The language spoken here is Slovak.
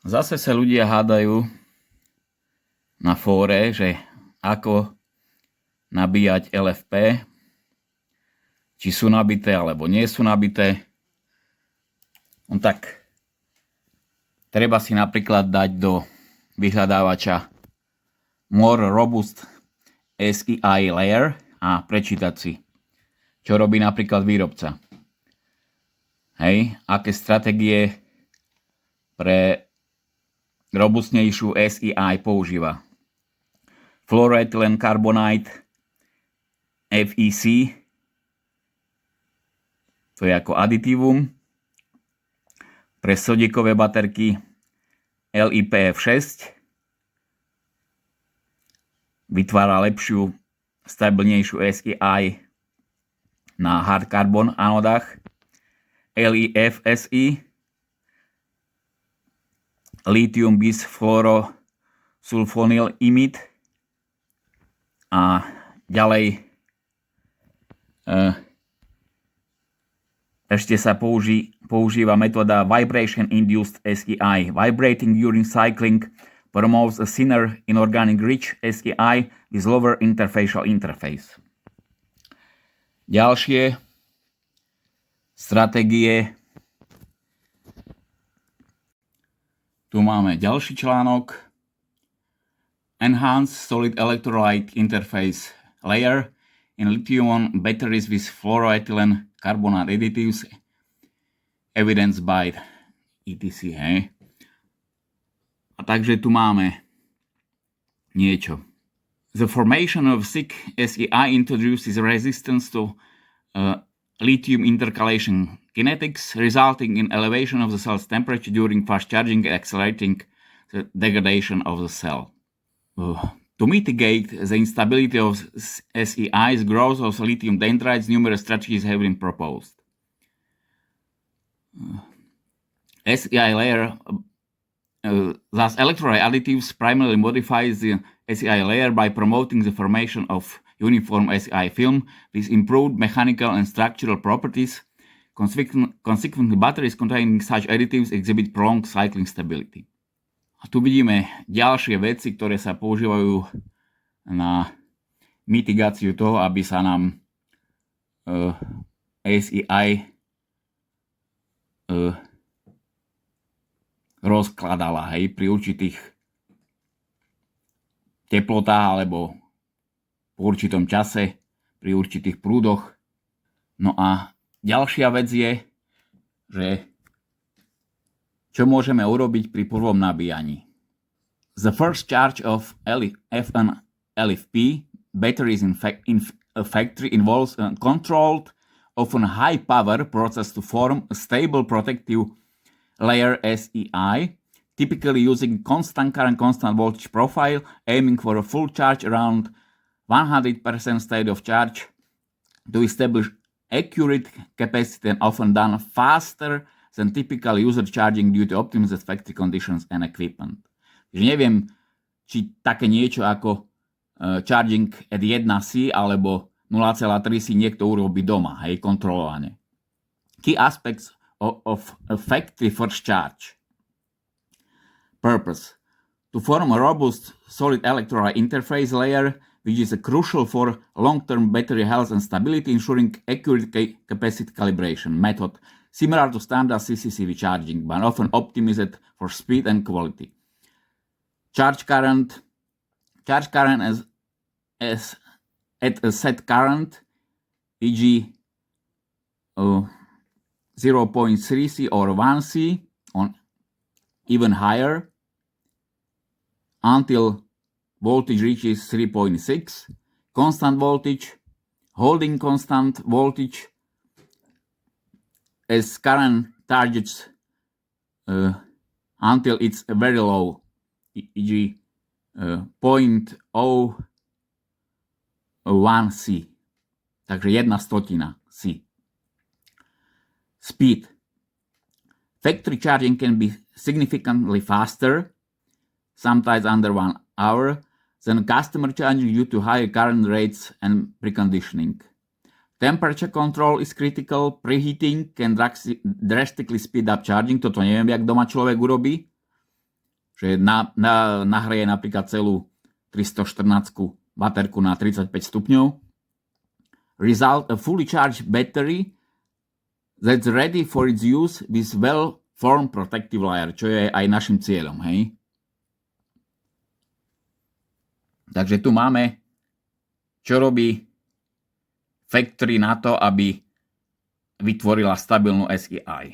Zase sa ľudia hádajú na fóre, že ako nabíjať LFP, či sú nabité alebo nie sú nabité. No tak, treba si napríklad dať do vyhľadávača More Robust SEI Layer a prečítať si, čo robí napríklad výrobca. Hej, aké stratégie pre robustnejšiu SEI používa. Fluoroethylene carbonate FEC, to je ako aditívum. Pre sodíkové baterky LiPF6 vytvára lepšiu, stabilnejšiu SEI na hard carbon anodách. LiFSI, lithium bisfluorosulfonyl imide, a ďalej ešte sa používa metóda Vibration Induced SEI. Vibrating during cycling promotes a thinner inorganic rich SEI with lower interfacial interface. Ďalšie stratégie. Tu máme ďalší článok. Enhanced solid electrolyte interface layer in lithium batteries with fluoroethylene carbonate additives evidenced by ETC. Hej. A takže tu máme niečo. The formation of thick SEI introduces resistance to lithium intercalation kinetics, resulting in elevation of the cell's temperature during fast charging, accelerating the degradation of the cell. To mitigate the instability of SEI's growth of lithium dendrites, numerous strategies have been proposed. SEI layer, thus electrolyte additives primarily modifies the SEI layer by promoting the formation of uniform SEI film with improved mechanical and structural properties. Consequently, batteries containing such additives exhibit prolonged cycling stability. A tu vidíme ďalšie veci, ktoré sa používajú na mitigáciu toho, aby sa nám SEI rozkladala, hej, pri určitých teplotách alebo po určitom čase, pri určitých prúdoch. No a ďalšia vec je, že čo môžeme urobiť pri prvom nabíjaní. The first charge of F1 LFP batteries in a factory involves a controlled, often high-power process to form a stable protective layer SEI, typically using constant current, constant voltage profile, aiming for a full charge around 100% state of charge to establish accurate capacity, and often done faster than typical user charging due to optimized factory conditions and equipment. Čiže neviem, či také niečo ako charging at 1C alebo 0,3 si niekto urobí doma, hej, kontrolovane. Key aspects of a factory first charge. Purpose. To form a robust solid electrolyte interface layer which is crucial for long-term battery health and stability, ensuring accurate capacity calibration. Method similar to standard CCCV charging, but often optimized for speed and quality. Charge current as at a set current, e.g. 0.3C or 1C, on even higher, until voltage reaches 3.6. Constant voltage, holding constant voltage as current targets until it's very low, e.g. 0.01C, takže 1/100 C. Speed. Factory charging can be significantly faster, sometimes under 1 hour, than customer charging due to higher current rates and preconditioning. Temperature control is critical. Preheating can drastically speed up charging. Toto neviem, jak doma človek urobí. že nahreje napríklad celú 314 baterku na 35 stupňov. Result, a fully charged battery that's ready for its use with well-formed protective layer, čo je aj našim cieľom, hej. Takže tu máme, čo robí Factory na to, aby vytvorila stabilnú SEI.